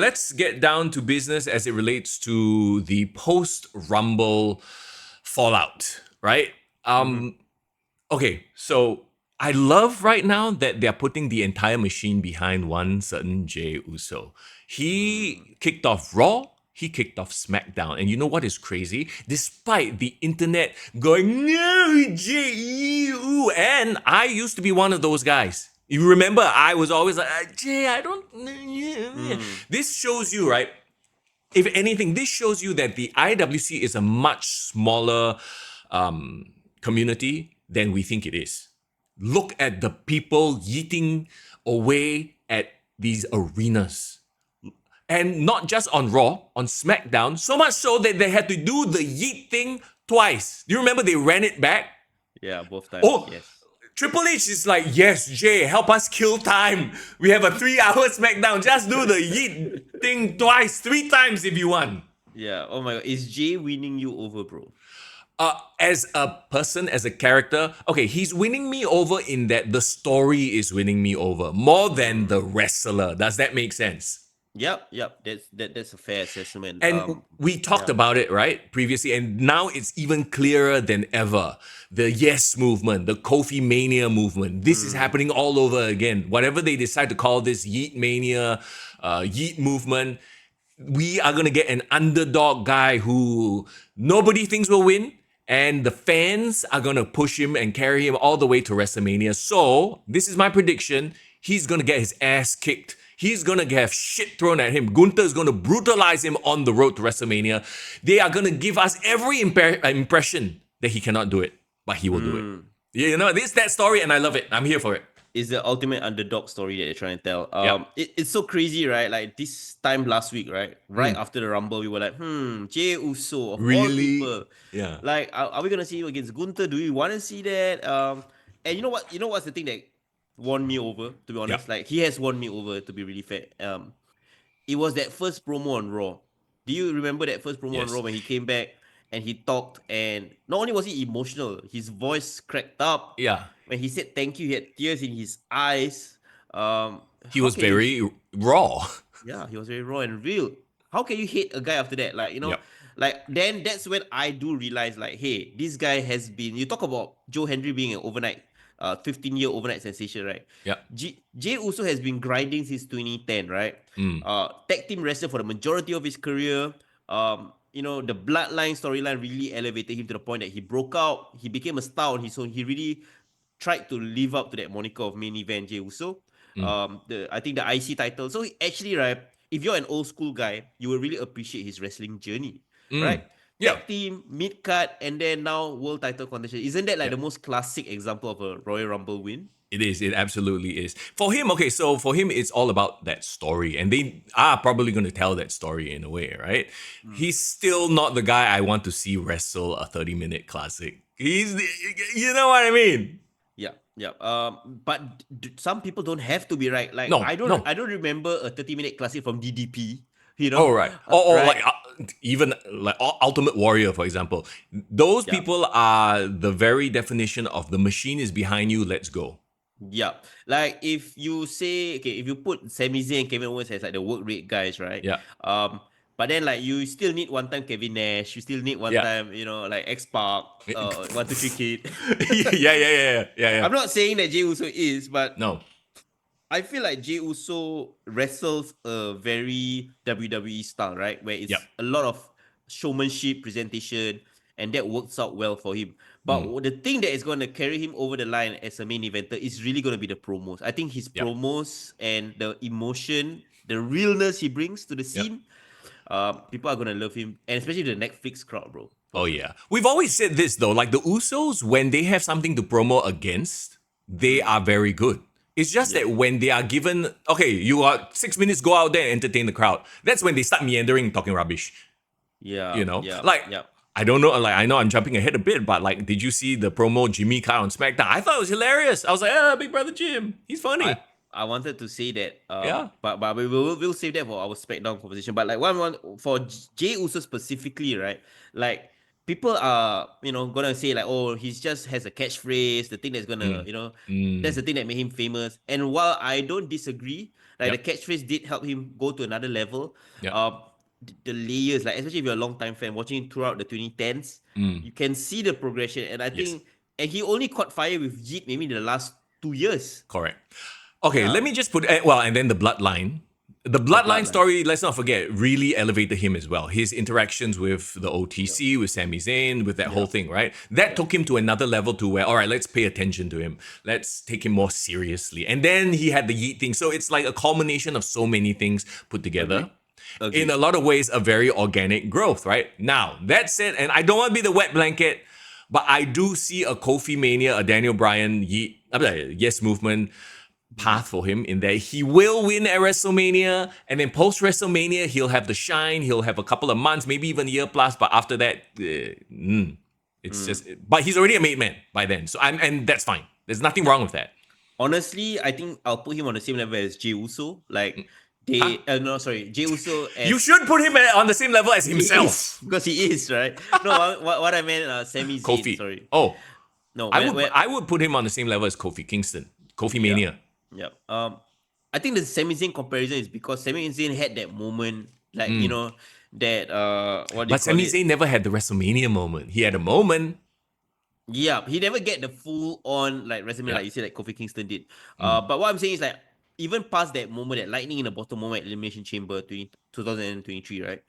Let's get down to business as it relates to the post-Rumble fallout, right? Okay, so I love right now that they're putting the entire machine behind one certain Jey Uso. He kicked off Raw, he kicked off SmackDown. And you know what is crazy? Despite the internet going, no, Jey, ew, and I used to be one of those guys. You remember, I was always like, Jey, I don't. This shows you, right? If anything, this shows you that the IWC is a much smaller community than we think it is. Look at the people yeeting away at these arenas. And not just on Raw, on SmackDown, so much so that they had to do the yeet thing twice. Do you remember they ran it back? Yeah, both times. Oh, yes. Triple H is like, yes, Jey, help us kill time. We have a 3-hour SmackDown. Just do the yeet thing twice, 3 times if you want. Yeah. Oh my God. Is Jey winning you over, bro? As a person, as a character, okay, he's winning me over in that the story is winning me over more than the wrestler. Does that make sense? Yep. That's a fair assessment. And we talked about it, right, previously, and now it's even clearer than ever. The Yes movement, the Kofi Mania movement, this is happening all over again. Whatever they decide to call this Yeet Mania, Yeet movement, we are going to get an underdog guy who nobody thinks will win. And the fans are going to push him and carry him all the way to WrestleMania. So, this is my prediction. He's going to get his ass kicked. He's going to have shit thrown at him. Gunther is going to brutalize him on the road to WrestleMania. They are going to give us every impression that he cannot do it, but he will do it. You know, this is that story and I love it. I'm here for it. Is the ultimate underdog story that they're trying to tell. It's so crazy, right? Like this time last week, right? Right after the Rumble, we were like, Jey Uso of all people. Yeah. Like, are we gonna see him against Gunther? Do we want to see that? And you know what? You know what's the thing that won me over? To be honest, like he has won me over. To be really fair, it was that first promo on Raw. Do you remember that first promo on Raw when he came back and he talked? And not only was he emotional, his voice cracked up. Yeah. When he said thank you, he had tears in his eyes. He was very raw. Yeah, he was very raw and real. How can you hate a guy after that? Like, you know, like then that's when I do realize, like, hey, this guy has been. You talk about Joe Hendry being an overnight, 15-year overnight sensation, right? Yeah. Jey Uso has been grinding since 2010, right? Tag team wrestler for the majority of his career. You know, the bloodline storyline really elevated him to the point that he broke out. He became a star on his own. He really tried to live up to that moniker of main event Jey Uso. I think the IC title. So actually, right, if you're an old school guy, you will really appreciate his wrestling journey, right? Tag team, mid card, and then now world title contention. Isn't that like the most classic example of a Royal Rumble win? It is. It absolutely is. For him, okay, so for him, it's all about that story. And they are probably going to tell that story in a way, right? He's still not the guy I want to see wrestle a 30-minute classic. You know what I mean? Yeah. But some people don't have to be right. Like, No. I don't remember a 30-minute classic from DDP. You know? Oh, right. Like even like Ultimate Warrior, for example. Those people are the very definition of the machine is behind you, let's go. Yeah. Like if you say, okay, if you put Sami Zayn and Kevin Owens as like the work rate guys, right? Yeah. But then like you still need one time Kevin Nash, you still need one time, you know, like X-Pac, 1-2-3 Kid. Yeah. I'm not saying that Jey Uso is, but No. I feel like Jey Uso wrestles a very WWE style, right? Where it's a lot of showmanship, presentation, and that works out well for him. But the thing that is going to carry him over the line as a main eventer is really going to be the promos. I think his promos and the emotion, the realness he brings to the scene, people are going to love him. And especially the Netflix crowd, bro. Oh, yeah. We've always said this, though. Like the Usos, when they have something to promo against, they are very good. It's just that when they are given, okay, you are 6 minutes, go out there and entertain the crowd. That's when they start meandering, talking rubbish. Yeah. You know? I don't know, like, I know I'm jumping ahead a bit, but like, did you see the promo Jimmy cut on SmackDown? I thought it was hilarious. I was like, Big Brother Jim, he's funny. I wanted to say that, but we'll save that for our SmackDown conversation. But like one for Jey Uso specifically, right? Like people are, you know, gonna say like, oh, he just has a catchphrase, the thing that's gonna, you know, that's the thing that made him famous. And while I don't disagree, Like Yep. the catchphrase did help him go to another level. Yep. The layers, like especially if you're a long time fan watching throughout the 2010s, you can see the progression. And I Yes. think, and he only caught fire with Yeet maybe in the last 2 years. Correct. Okay, let Yeah, me just put and then the bloodline. The the bloodline bloodline. story, let's not forget, really elevated him as well. His interactions with the OTC, with Sami Zayn, with that whole thing, right? That took him to another level to where, all right, let's pay attention to him. Let's take him more seriously. And then he had the Yeet thing. So it's like a culmination of so many things put together. Agree. In a lot of ways, a very organic growth, right? Now, that said, and I don't want to be the wet blanket, but I do see a Kofi Mania, a Daniel Bryan Yes movement path for him in there. He will win at WrestleMania, and then post WrestleMania, he'll have the shine. He'll have a couple of months, maybe even a year plus. But after that, it's just. But he's already a made man by then, and that's fine. There's nothing wrong with that. Honestly, I think I'll put him on the same level as Jey Uso. Like Huh? Jey Uso as You should put him on the same level as he himself. is, because he is, right? No, what I meant, Sami Zayn. Kofi. Sorry, Oh, no, I would put him on the same level as Kofi Kingston. Kofi Mania. yeah. I think the Sami Zayn comparison is because Sami Zayn had that moment, like that what do you But call Sami it? Zayn never had the WrestleMania moment. He had a moment. Yeah, he never get the full on like WrestleMania, Yeah. like you said, like Kofi Kingston did. But what I'm saying is like even past that moment, that lightning in the bottom moment at Elimination Chamber 2023, right?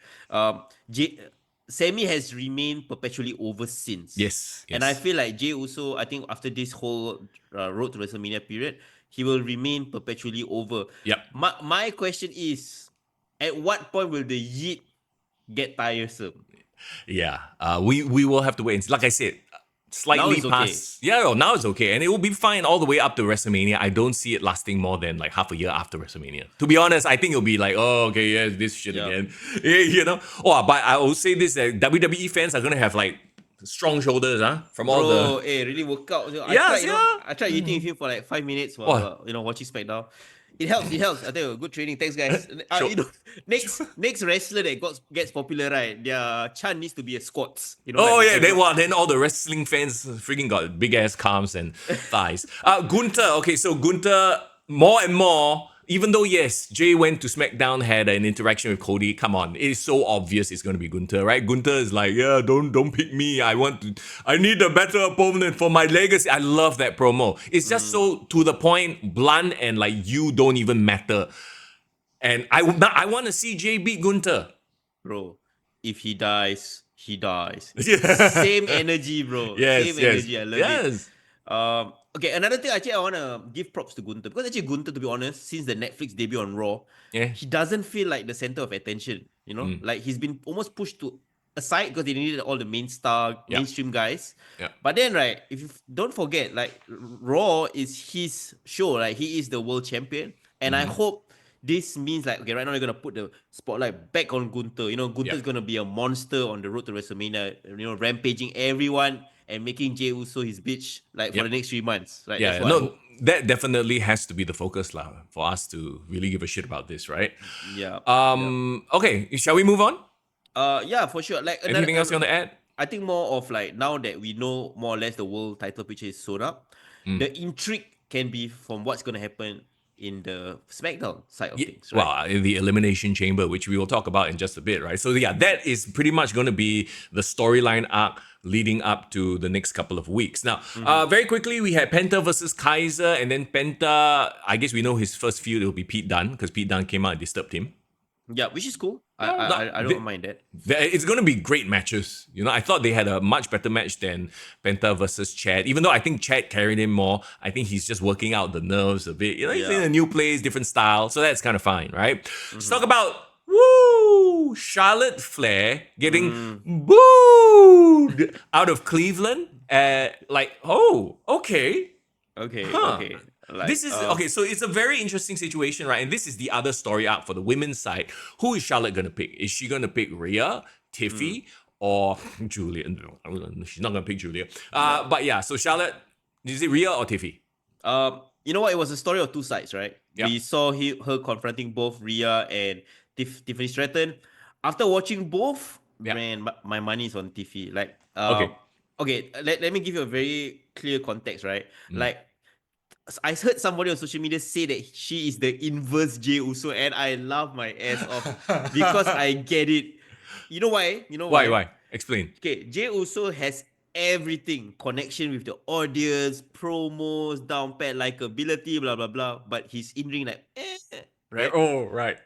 Sammy has remained perpetually over since. Yes. And I Yes. feel like Jey Uso, I think after this whole road to WrestleMania period, he will remain perpetually over. Yep. My question is, at what point will the Yeet get tiresome? Yeah. We will have to wait and see. Like I said, slightly Now it's okay. past. Yeah. Oh, now it's okay, and it will be fine all the way up to WrestleMania. I don't see it lasting more than like half a year after WrestleMania. To be honest, I think it'll be like, oh, okay, yeah, this shit Yeah. again. You know. Oh, but I will say this: that WWE fans are gonna have like strong shoulders, from all the. Bro, really work out. I Yes, tried, yeah. I tried eating with him for like 5 minutes while watching SmackDown. It helps. It helps. I tell you, good training. Thanks, guys. Sure. Next wrestler that gets popular, right? Their chant needs to be a squats. Oh like yeah, everyone- then all the wrestling fans freaking got big ass calves and thighs. Gunther, okay, so Gunther more and more, even though yes, Jay went to SmackDown, had an interaction with Cody. Come on, it is so obvious it's gonna be Gunther, right? Gunther is like, yeah, don't pick me. I need a better opponent for my legacy. I love that promo. It's just so to the point, blunt, and like you don't even matter. And I want to see Jay beat Gunther. Bro, if he dies, he dies. Yeah. Same energy, bro. Yes, Same yes. energy. I love Yes. it. Okay, another thing actually I want to give props to Gunther, because actually Gunther, to be honest, since the Netflix debut on Raw, Yeah. he doesn't feel like the center of attention. Like he's been almost pushed to aside because they needed all the mainstream guys. Yeah. But then, right, if you don't forget, like Raw is his show, like he is the world champion, and I hope this means like, okay, right now they're gonna put the spotlight back on Gunther. Gunther's gonna be a monster on the road to WrestleMania. Rampaging everyone and making Jey Uso his bitch like for the next 3 months. Right? Yeah, That's what I hope. that definitely has to be the focus lah for us to really give a shit about this, right? Yeah. Okay, shall we move on? Yeah, for sure. Like Anything else you want to add? I think more of like now that we know more or less the world title picture is sewn up, the intrigue can be from what's gonna happen in the SmackDown side of things, right? Well, in the Elimination Chamber, which we will talk about in just a bit, right? So yeah, that is pretty much going to be the storyline arc leading up to the next couple of weeks. Now, very quickly, we had Penta versus Kaiser, and then Penta, I guess we know his first feud will be Pete Dunne, because Pete Dunne came out and disturbed him. Yeah, which is cool. I don't mind that. It's going to be great matches. I thought they had a much better match than Penta versus Chad. Even though I think Chad carried him more, I think he's just working out the nerves a bit. He's in a new place, different style, so that's kind of fine, right? Let's talk about Charlotte Flair getting booed out of Cleveland. Okay. Okay, Huh. okay. Like, This is okay, so it's a very interesting situation, right? And this is the other story arc for the women's side. Who is Charlotte gonna pick? Is she gonna pick Rhea, Tiffy, or Julia? No, she's not gonna pick Julia. But yeah, so Charlotte, is it Rhea or Tiffy? You know what? It was a story of two sides, right? Yeah. We saw her confronting both Rhea and Tiffany Stratton. After watching both, Yeah. man, my money is on Tiffy. Like, Okay. okay. Let me give you a very clear context, right? Like, I heard somebody on social media say that she is the inverse Jey Uso, and I laugh my ass off because I get it. You know why? You know Why? why? Why? Explain. Okay, Jey Uso has everything: connection with the audience, promos, down pat likability, blah blah blah. But he's in ring like, right? Oh, right.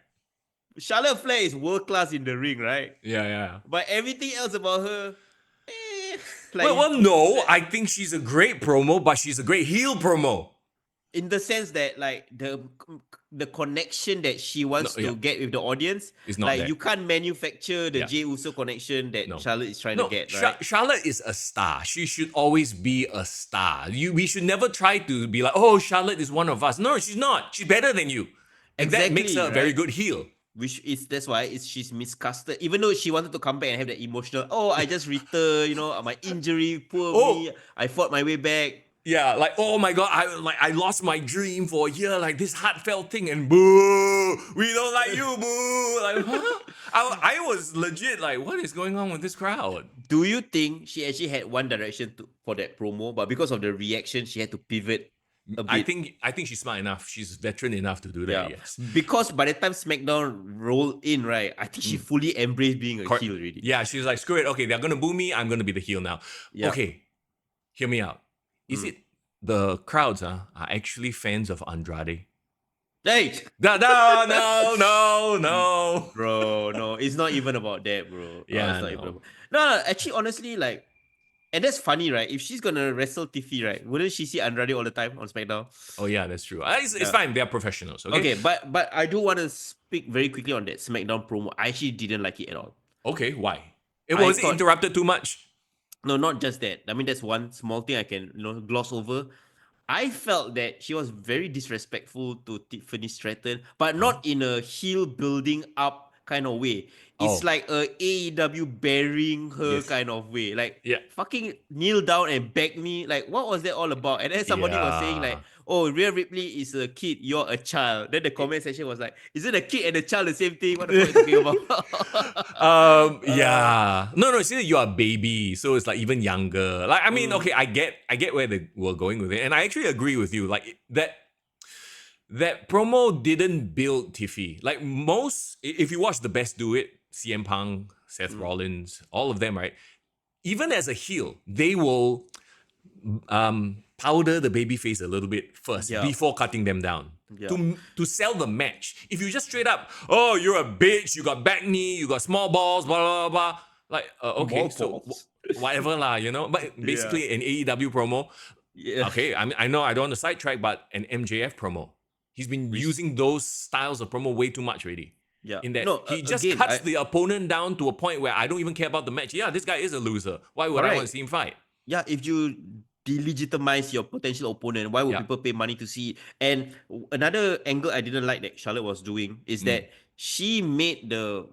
Charlotte Flair is world class in the ring, right? Yeah, yeah. But everything else about her, eh, Well, like well, no. I think she's a great promo, but she's a great heel promo. in the sense that like the connection that she No, wants yeah, to get with the audience, it's not like there. you can't manufacture the Yeah, Jey Uso connection that no. Charlotte is trying to No, get, right? Charlotte is a star. She should always be a star. We should never try to be like, oh, Charlotte is one of us. No, she's not. She's better than you, and that makes her Exactly, a very right? good heel. Which is that's why she's miscasted. Even though she wanted to come back and have that emotional, oh, I just returned, my injury, poor Oh, me, I fought my way back. yeah, like oh my god, I lost my dream for a year, like this heartfelt thing, and boo, we don't like you, boo. Like, huh? I was legit like, what is going on with this crowd? Do you think she actually had one direction for that promo, but because of the reaction, she had to pivot a bit? I think she's smart enough. She's veteran enough to do that. Yeah, Yes. because by the time SmackDown rolled in, right, I think she fully embraced being a heel already. Yeah, she's like, screw it. Okay, they're gonna boo me. I'm gonna be the heel now. Yeah. Okay, hear me out. Is it the crowds are actually fans of Andrade? Hey, No, no, no, no, no. bro, no, it's not even about that, bro. Yeah, It's not no. even about... No, actually, honestly, like, and that's funny, right? If she's gonna wrestle Tiffy, right, wouldn't she see Andrade all the time on SmackDown? Oh yeah, that's true. It's Yeah. fine. They're professionals. Okay. Okay, but I do want to speak very quickly on that SmackDown promo. I actually didn't like it at all. Okay. Why? It I was thought interrupted too much. No, not just that. I mean, that's one small thing I can gloss over. I felt that she was very disrespectful to Tiffany Stratton, but Huh? not in a heel building up kind of way. It's Oh like a AEW burying her yes. kind of way. Like Yeah. fucking kneel down and beg me. Like what was that all about? And then somebody was saying like, Yeah. "Oh, Rhea Ripley is a kid. You're a child." Then the comment section was like, "Isn't a kid and a child the same thing? What the fuck are you talking about?" Yeah. No, see, you're a baby, so it's like even younger. Like, I mean, okay, I get where they were going with it, and I actually agree with you. Like that promo didn't build Tiffy. Like most, if you watch the best do it, CM Punk, Seth Rollins, all of them, right? Even as a heel, they will powder the baby face a little bit first Yeah. before cutting them down. Yeah. To sell the match. If you just straight up, oh, you're a bitch, you got back knee, you got small balls, blah blah blah. Like, okay, Small so balls. whatever lah, But basically, an AEW promo. Yeah. Okay, I mean, I know I don't want to sidetrack, but an MJF promo. He's been using those styles of promo way too much already. Yeah. In that No, he just again, cuts the opponent down to a point where I don't even care about the match. Yeah, this guy is a loser. Why would I want to Correct. see him fight? Yeah, if you delegitimize your potential opponent, why would Yeah. people pay money to see it? And another angle I didn't like that Charlotte was doing is that she made the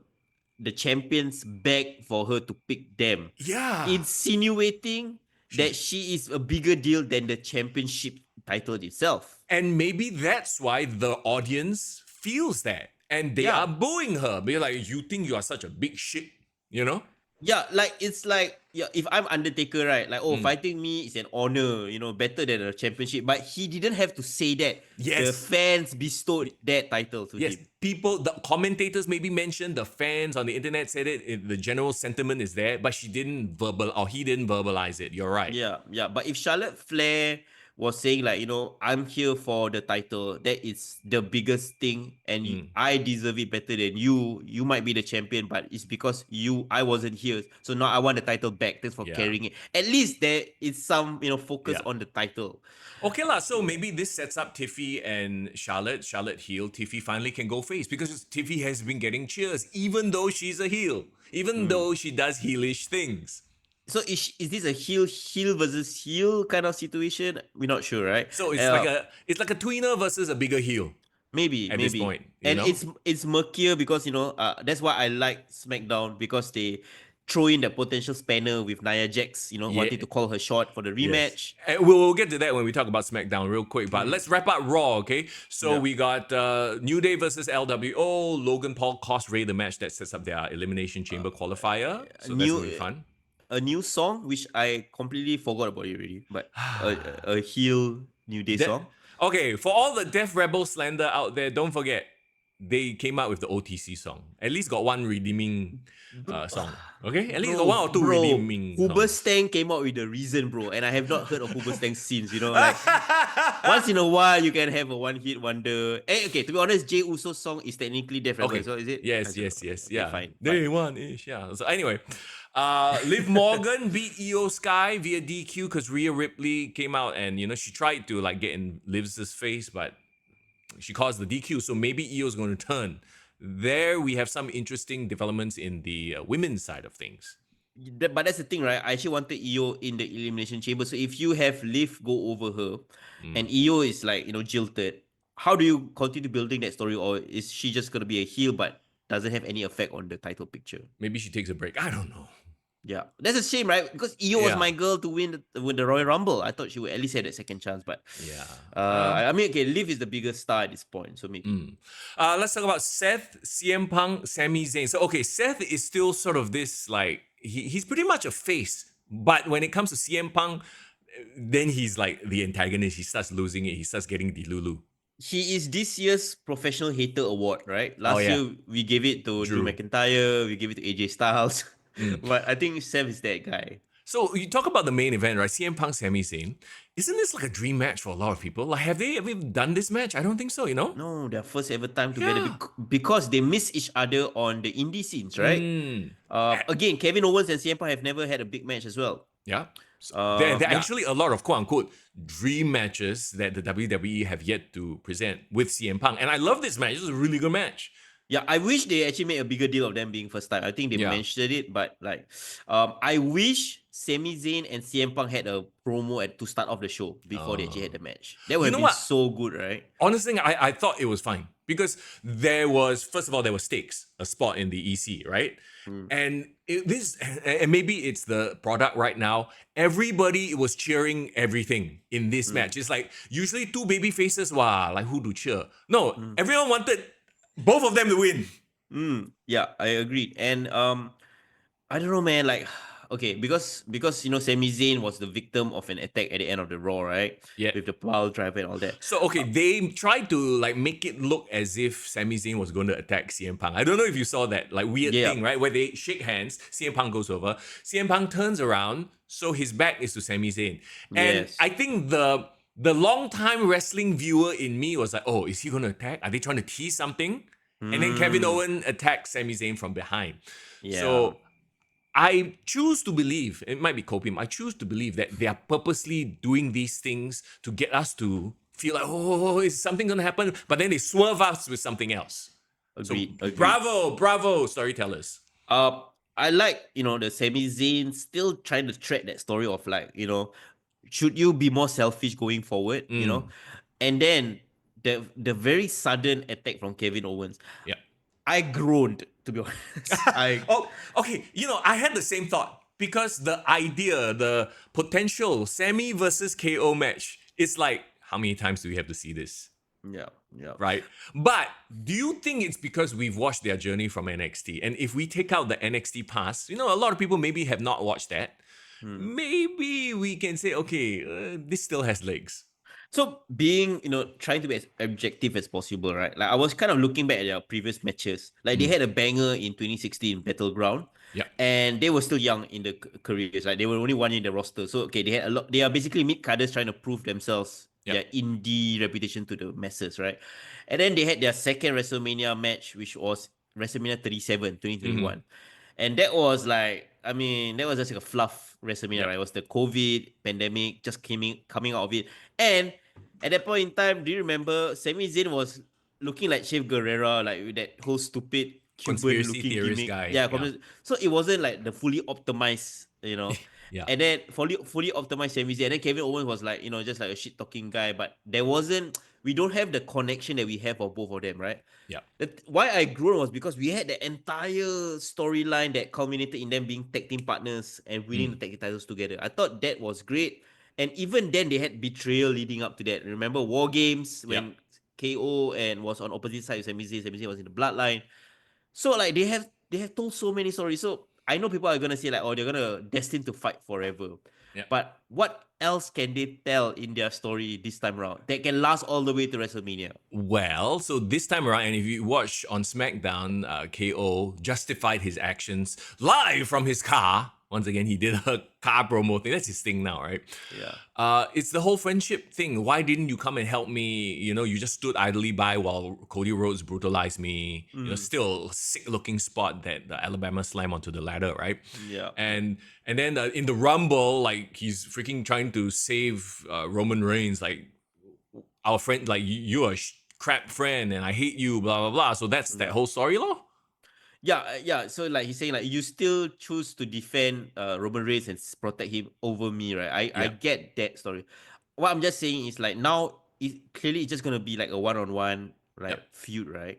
champions beg for her to pick them, Yeah. insinuating that she is a bigger deal than the championship title itself. And maybe that's why the audience feels that. And they Yeah. are booing her. They're like, you think you are such a big shit, you know? Yeah, like it's like if I'm Undertaker, right? Like, fighting me is an honor, better than a championship. But he didn't have to say that. Yes. The fans bestowed that title to Yes, him. people, the commentators maybe mentioned, the fans on the internet said the general sentiment is there, but he didn't verbalize it. You're right. Yeah. But if Charlotte Flair was saying like, I'm here for the title, that is the biggest thing, and I deserve it better than you. You might be the champion, but it's because I wasn't here. So now I want the title back. Thanks for carrying it. At least there is some, focus on the title. Okay lah, so maybe this sets up Tiffy and Charlotte heel. Tiffy finally can go face because Tiffy has been getting cheers even though she's a heel, even though she does heelish things. So is this a heel versus heel kind of situation? We're not sure, right? So it's like a tweener versus a bigger heel. Maybe At this point, and it's murkier because that's why I like SmackDown, because they throw in the potential spanner with Nia Jax, wanting to call her shot for the rematch. Yes. We'll get to that when we talk about SmackDown real quick, but let's wrap up Raw, okay? So we got New Day versus LWO. Logan Paul cost Ray the match that sets up their Elimination Chamber qualifier. So that's going to be fun. A new song, which I completely forgot about it already, but a heel New Day song. Okay, for all the Death Rebel slander out there, don't forget they came out with the OTC song. At least got one redeeming song. Okay, at least got one or two redeeming songs. Hoobastank came out with the reason, bro, and I have not heard of Hoobastank since. Like once in a while you can have a one-hit wonder. Okay, to be honest, Jey Uso's song is technically Death Rebel. Okay. So is it? Yes, I don't yes, know. yes. Okay, Yeah. fine. Day one ish. Yeah. So anyway, Liv Morgan beat Io Sky via DQ because Rhea Ripley came out and she tried to like get in Liv's face, but she caused the DQ. So maybe Io's going to turn. There we have some interesting developments in the women's side of things. But that's the thing, right? I actually wanted Io in the Elimination Chamber. So if you have Liv go over her, and Io is like jilted, how do you continue building that story, or is she just gonna be a heel but doesn't have any effect on the title picture? Maybe she takes a break. I don't know. Yeah, that's a shame, right? Because Io was Yeah. my girl to win the Royal Rumble. I thought she would at least have that second chance, but Yeah. I mean, okay, Liv is the biggest star at this point, so maybe. Let's talk about Seth, CM Punk, Sami Zayn. So okay, Seth is still sort of this like he's pretty much a face, but when it comes to CM Punk, then he's like the antagonist. He starts losing it. He starts getting delulu. He is this year's Professional Hater Award, right? Last yeah. year we gave it to Drew Drew. McIntyre, we gave it to AJ Styles, but I think Seth is that guy. So you talk about the main event, right? CM Punk, Sami Zayn. Isn't this like a dream match for a lot of people? Like, have they ever done this match? I don't think so. No, their first ever time together Yeah. because they miss each other on the indie scenes, right? Again, Kevin Owens and CM Punk have never had a big match as well. Yeah. So there are yeah. actually a lot of quote unquote dream matches that the WWE have yet to present with CM Punk. And I love this match. This is a really good match. Yeah, I wish they actually made a bigger deal of them being first time. I think they Yeah. mentioned it, but like, I wish Sami Zayn and CM Punk had a promo to start off the show before they actually had the match. That would have been what? so good, right? Honestly, I thought it was fine because first of all, there was stakes, a spot in the EC, right? And maybe it's the product right now. Everybody was cheering everything in this match. It's like usually two baby faces, wow, like who to cheer? No, everyone wanted both of them to win. Yeah, I agreed. And I don't know, man. Like, okay, because Sami Zayn was the victim of an attack at the end of the Raw, right? Yeah. With the pile driver and all that. So okay, they tried to like make it look as if Sami Zayn was going to attack CM Punk. I don't know if you saw that like weird thing, right? Where they shake hands, CM Punk goes over, CM Punk turns around, so his back is to Sami Zayn. And Yes. I think the long-time wrestling viewer in me was like, oh, is he going to attack? Are they trying to tease something? And then Kevin Owens attacks Sami Zayn from behind. Yeah. So I choose to believe, it might be copium, I choose to believe that they are purposely doing these things to get us to feel like, oh, is something going to happen? But then they swerve us with something else. Agreed. Bravo, storytellers. I like, the Sami Zayn still trying to tread that story of like, should you be more selfish going forward, And then the very sudden attack from Kevin Owens. Yeah. I groaned, to be honest. Okay. I had the same thought because the idea, the potential Sammy versus KO match, it's like, how many times do we have to see this? Yeah. Right? But do you think it's because we've watched their journey from NXT? And if we take out the NXT pass, a lot of people maybe have not watched that. Maybe we can say, okay, this still has legs. So being, trying to be as objective as possible, right? Like I was kind of looking back at their previous matches. Like they had a banger in 2016 Battleground. Yeah. And they were still young in the careers. Like they were only one in the roster. So okay, they had a lot. They are basically mid-carders trying to prove themselves, their indie reputation to the masses, right? And then they had their second WrestleMania match, which was WrestleMania 37, 2021. And that was like, that was just like a fluff WrestleMania, right? It was the COVID pandemic just coming out of it. And at that point in time, do you remember Sami Zayn was looking like Chef Guerrero, like with that whole stupid Conspiracy Cuban-looking theorist gimmick? guy. Yeah. So it wasn't like the fully optimized, Yeah. And then fully optimized Sami Zayn. And then Kevin Owens was like, just like a shit-talking guy. But we don't have the connection that we have of both of them, right? Yeah. Why I grew was because we had the entire storyline that culminated in them being tag team partners and winning the tag team titles together. I thought that was great. And even then, they had betrayal leading up to that. Remember War Games when KO and was on opposite side of Sami Zayn. Sami Zayn was in the bloodline. So like they have told so many stories. So I know people are gonna say like, oh, they're gonna destined to fight forever. Yeah. But what else can they tell in their story this time around that can last all the way to WrestleMania? Well, so this time around, and if you watch on SmackDown, KO justified his actions live from his car. Once again, he did a car promo thing. That's his thing now, right? Yeah. It's the whole friendship thing. Why didn't you come and help me? You just stood idly by while Cody Rhodes brutalized me. Still a sick-looking spot that the Alabama slam onto the ladder, right? Yeah. And then in the Rumble, like he's freaking trying to save Roman Reigns, like our friend, like you're a crap friend, and I hate you, blah blah blah. So that's that whole story, law. Yeah. So like he's saying like you still choose to defend Roman Reigns and protect him over me, right? I Yeah. get that story. What I'm just saying is like now clearly it's just gonna be like a one-on-one Yep. feud, right?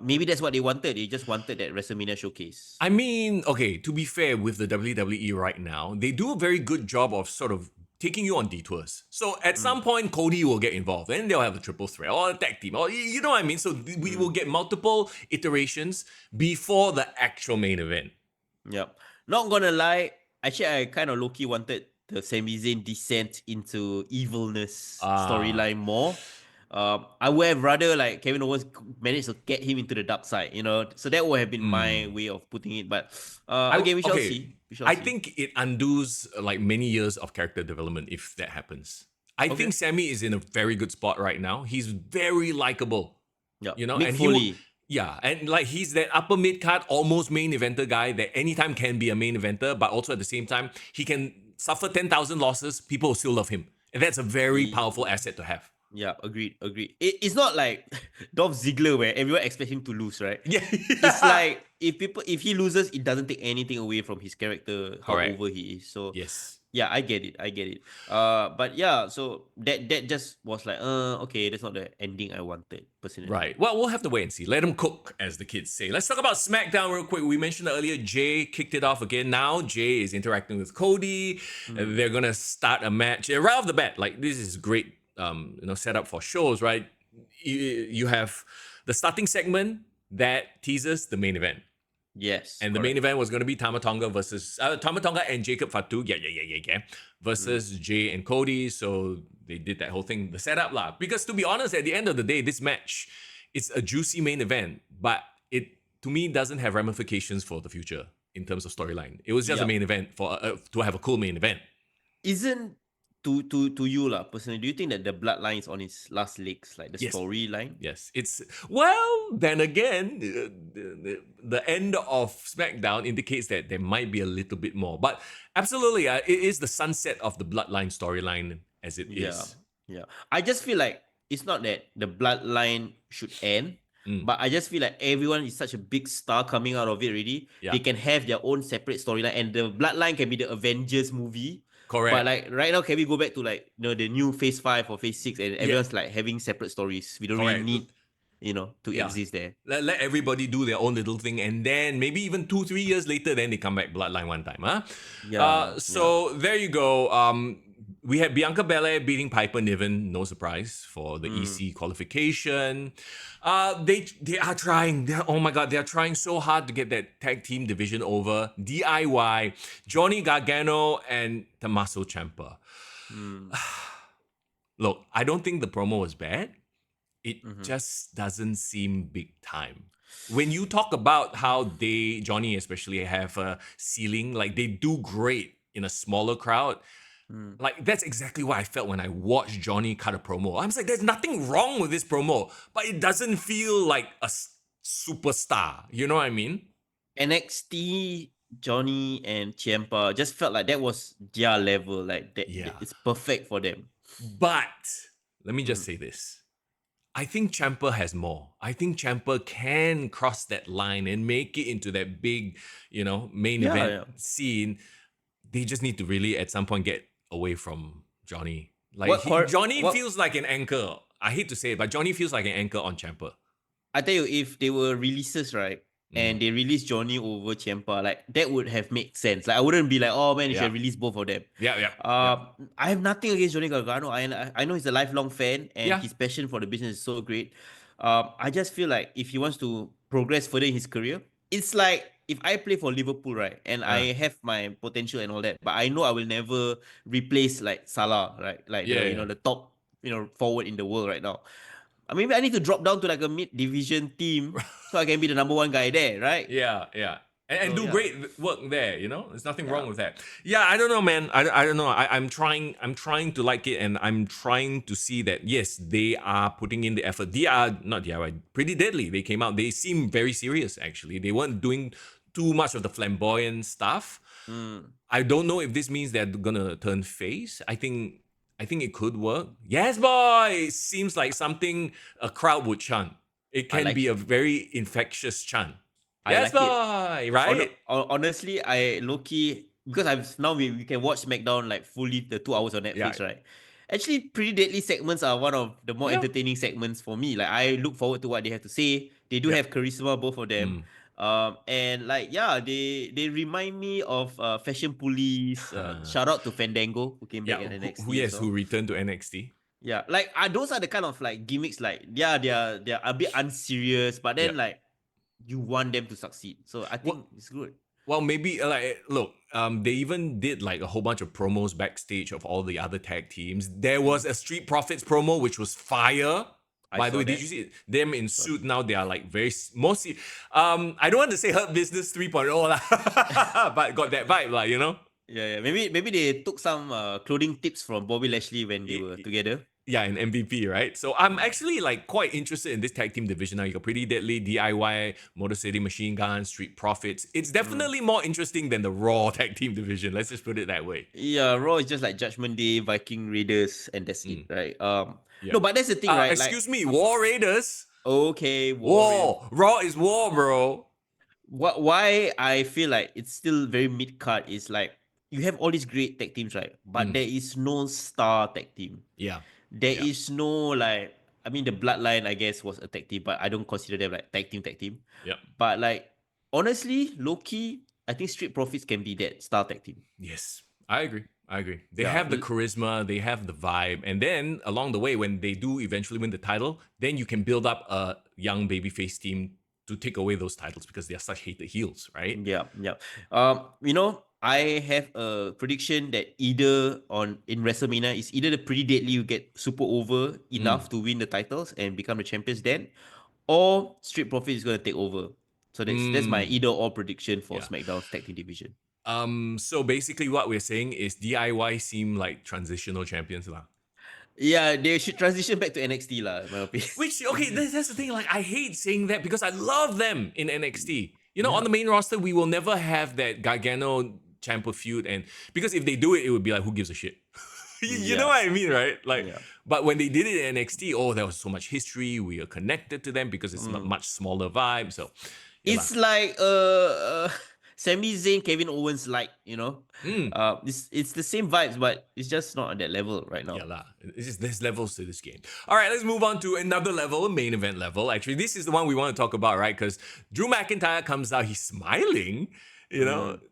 Maybe that's what they wanted. They just wanted that WrestleMania showcase. I mean, okay, to be fair with the WWE right now, they do a very good job of sort of taking you on detours. So at some point, Cody will get involved and they'll have a triple threat or a tag team, or you know what I mean? So we will get multiple iterations before the actual main event. Yep. Not gonna lie, actually I kind of low-key wanted the Sami Zayn descent into evilness storyline more. I would have rather like Kevin Owens managed to get him into the dark side, So that would have been my way of putting it. But again, we shall see. I think it undoes like many years of character development if that happens. I think Sammy is in a very good spot right now. He's very likable. Yeah, And he will, yeah, and like he's that upper mid card, almost main eventer guy that anytime can be a main eventer, but also at the same time he can suffer 10,000 losses. People will still love him, and that's a very powerful asset to have. Yeah, agreed. It's not like Dolph Ziggler where everyone expects him to lose, right? Yeah, It's like if he loses, it doesn't take anything away from his character, how Correct. over he is. So yes. yeah, I get it. But yeah, so that just was like, okay, that's not the ending I wanted personally. Right. Well, we'll have to wait and see. Let them cook, as the kids say. Let's talk about SmackDown real quick. We mentioned earlier, Jey kicked it off again. Now Jey is interacting with Cody. They're gonna start a match right off the bat. Like this is great, setup for shows, right? You have the starting segment that teases the main event. Yes. And the main event was going to be Tama Tonga and Jacob Fatu, versus Jey and Cody. So they did that whole thing, the setup lah. Because to be honest, at the end of the day, this match, it's a juicy main event, but it to me doesn't have ramifications for the future in terms of storyline. It was just a main event for to have a cool main event. Isn't to you lah personally, do you think that the bloodline is on its last legs, like the storyline? Yes, it's well. Then again, the end of SmackDown indicates that there might be a little bit more, but absolutely, it is the sunset of the bloodline storyline as it is. Yeah. I just feel like it's not that the bloodline should end, but I just feel like everyone is such a big star coming out of it already. Yeah. They can have their own separate storyline, and the bloodline can be the Avengers movie. Correct. But like right now, can we go back to like the new Phase 5 or Phase 6 and everyone's like having separate stories? We don't really need to exist there. Let everybody do their own little thing, and then maybe even 2-3 years later, then they come back bloodline one time, huh? So there you go. We had Bianca Belair beating Piper Niven, no surprise, for the EC qualification. They are trying. Oh my god, they are trying so hard to get that tag team division over. DIY, Johnny Gargano and Tommaso Ciampa. Look, I don't think the promo was bad. It just doesn't seem big time. When you talk about how Johnny especially, have a ceiling, like they do great in a smaller crowd. Like that's exactly what I felt when I watched Johnny cut a promo. I was like, there's nothing wrong with this promo, but it doesn't feel like a superstar. You know what I mean? NXT Johnny and Ciampa just felt like that was their level. Like that, it's perfect for them. But let me just say this. I think Ciampa has more. I think Ciampa can cross that line and make it into that big, main event scene. They just need to really at some point get away from Johnny. Like Johnny feels like an anchor. I hate to say it, but Johnny feels like an anchor on Ciampa. I tell you, if they were releases, right, and they released Johnny over Ciampa, like that would have made sense. Like I wouldn't be like, oh man, you should release both of them. I have nothing against Johnny Gargano. I know he's a lifelong fan, and his passion for the business is so great. I just feel like if he wants to progress further in his career, it's like if I play for Liverpool, right, and I have my potential and all that, but I know I will never replace like Salah, right, like Yeah, the yeah. the top forward in the world right now. Maybe I need to drop down to like a mid division team so I can be the number one guy there, right? Yeah, yeah. And So do yeah, great work there, There's nothing yeah, wrong with that. Yeah, I don't know, man. I don't know. I'm trying to like it, and I'm trying to see that yes, they are putting in the effort. They are not DIY, pretty deadly. They came out, they seem very serious actually. They weren't doing too much of the flamboyant stuff. mm, I don't know if this means they're gonna turn face. I think it could work. Yes, boy! It seems like something a crowd would chant. It I can like be a it. very infectious chant. I Yes, like it. boy! Right? Honestly, I low key because I've now we can watch SmackDown like fully the 2 hours on Yeah. Netflix, right? Actually, pretty deadly segments are one of the more Yeah. entertaining segments for me. Like I look forward to what they have to say. They do Yeah. have charisma, both of them. And like yeah, they remind me of Fashion Police. Shout out to Fandango who came back Yeah. at Who NXT as yes, who well. returned to NXT? Yeah, like those are the kind of like gimmicks. Like yeah, they're a bit unserious, but Yeah. then like you want them to succeed. So I What think it's good. Well, maybe like look, they even did like a whole bunch of promos backstage of all the other tag teams. There was a Street Profits promo which was fire. I By the saw way, did that. you see it? Them in So, suit now? They are like very mostly. I don't want to say Hurt Business 3.0 lah, but got that vibe lah. yeah, yeah. Maybe they took some clothing tips from Bobby Lashley when they Y- were y- together. Yeah, an MVP, right? So I'm Mm, actually like quite interested in this tag team division now. You got Pretty Deadly, DIY, Motor City Machine Gun, Street Profits. It's mm. definitely more interesting than the Raw tag team division. Let's just put it that way. Yeah, Raw is just like Judgment Day, Viking Raiders, and that's it, Mm, right? yeah. No, but that's the thing, right? Like, Excuse me, War Raiders. okay, Warriors. War. Raw is war, bro. Why I feel like it's still very mid card is like you have all these great tag teams, right? But Mm, there is no star tag team. yeah. There Yeah. is no like I mean the Bloodline I guess was a tag team, but I don't consider them like tag team. Yeah. But like honestly, low key, I think Street Profits can be that star tag team. Yes. I agree. I agree. They Yeah. have the charisma, they have the vibe, and then along the way, when they do eventually win the title, then you can build up a young babyface team to take away those titles because they are such hated heels, right? Yeah, yeah. I have a prediction that either in WrestleMania is either the Pretty Deadly will get super over enough to win the titles and become the champions then, or Street Profits is gonna take over. So that's my Mm, either or prediction for yeah. SmackDown's tag team division. So basically what we're saying is DIY seem like transitional champions lah. Yeah, they should transition back to NXT lah, in my opinion. Which, okay, that's the thing. Like, I hate saying that because I love them in NXT. On Yeah. the main roster, we will never have that Gargano Ciampa feud, and because if they do it, it would be like, who gives a shit? You know Yeah. what I mean, right? Like, Yeah. but when they did it in NXT, oh, there was so much history. We are connected to them because it's a much smaller vibe. So, yeah lah. It's like Sami Zayn, Kevin Owens like, Mm. It's the same vibes, but it's just not on that level right Yeah now. lah. There's levels to this game. All right, let's move on to another level, a main event level. Actually, this is the one we want to talk about, right? Because Drew McIntyre comes out, he's smiling,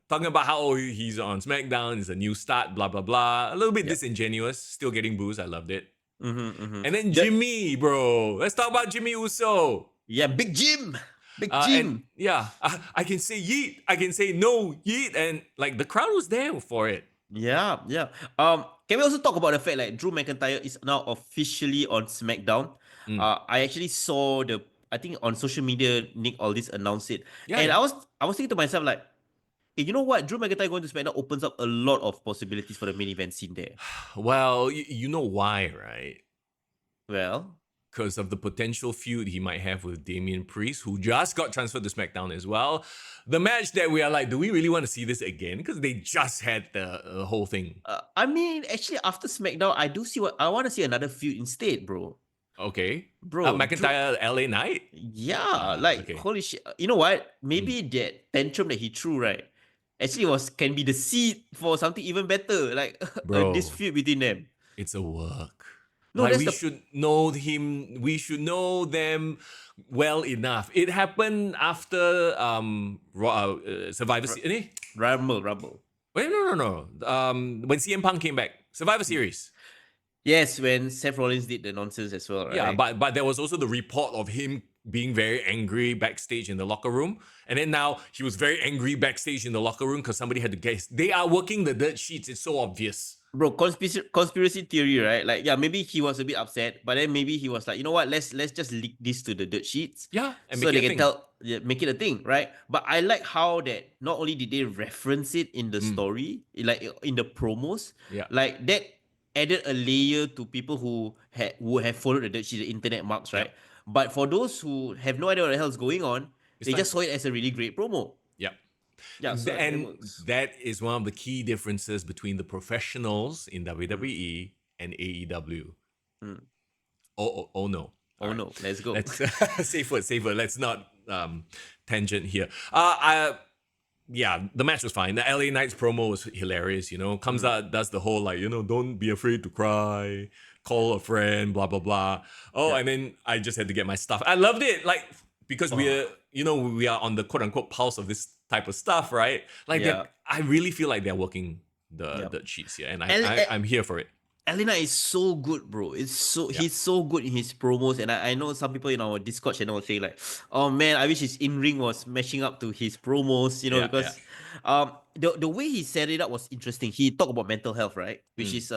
talking about how he's on SmackDown, it's a new start, blah blah blah. A little bit Yeah. disingenuous, still getting booze. I loved it. Mm-hmm. And then Jimmy, bro. Let's talk about Jimmy Uso. Yeah, Big Jim. Big And Jim. yeah, I can say yeet, I can say no yeet, and like the crowd was there for it. Yeah, yeah. Can we also talk about the fact like Drew McIntyre is now officially on SmackDown? I actually saw I think on social media Nick Aldis announced it, Yeah, and yeah. I was thinking to myself like, hey, you know what? Drew McIntyre going to SmackDown opens up a lot of possibilities for the main event scene there. Well, you know why, right? Well, Because of the potential feud he might have with Damian Priest, who just got transferred to SmackDown as well. The match that we are like, do we really want to see this again? Because they just had the whole thing. I mean, actually, after SmackDown, I do see what I want to see another feud instead, bro. Okay. Bro, McIntyre, LA Knight? Yeah, like okay. holy shit. You know what? Maybe that tantrum that he threw, right? Actually can be the seed for something even better, like Bro. this feud between them. It's a work. No, like that's we the should know him. We should know them well enough. It happened after Survivor Series. Rumble. Wait, no. When CM Punk came back, Survivor Series. Yes, when Seth Rollins did the nonsense as well, Yeah, right? but there was also the report of him being very angry backstage in the locker room. And then now he was very angry backstage in the locker room because somebody had to guess. They are working the dirt sheets. It's so obvious. Bro, conspiracy theory, right? Like, yeah, maybe he was a bit upset, but then maybe he was like, you know what? Let's just leak this to the dirt sheets, Yeah, and so make they it a can thing. tell, yeah, make it a thing, right? But I like how that not only did they reference it in the Mm, story, like in the promos, yeah, like that added a layer to people who have followed the dirt sheets, the internet marks, yeah. right? But for those who have no idea what the hell's going on, It's they fine. just saw it as a really great promo. Yeah. Yeah, so it And works. that is one of the key differences between the professionals in Mm, WWE and AEW. mm. Oh no. All Oh right. no, let's go. Let's safe word, safe word. Let's not tangent here. Yeah, the match was fine. The LA Knights promo was hilarious, comes Mm, out, does the whole like, don't be afraid to cry, call a friend, blah, blah, blah. Oh, yeah. and then I just had to get my stuff. I loved it, like, because Oh, we are on the quote unquote pulse of this type of stuff, right? Like yeah. I really feel like they're working Yeah. the cheats here, and L- I'm here for it. Elena is so good, bro. Yeah. He's so good in his promos, and I know some people in our Discord channel will say like, "Oh man, I wish his in ring was matching up to his promos," Yeah, yeah. because the way he set it up was interesting. He talked about mental health, right? Which Mm, is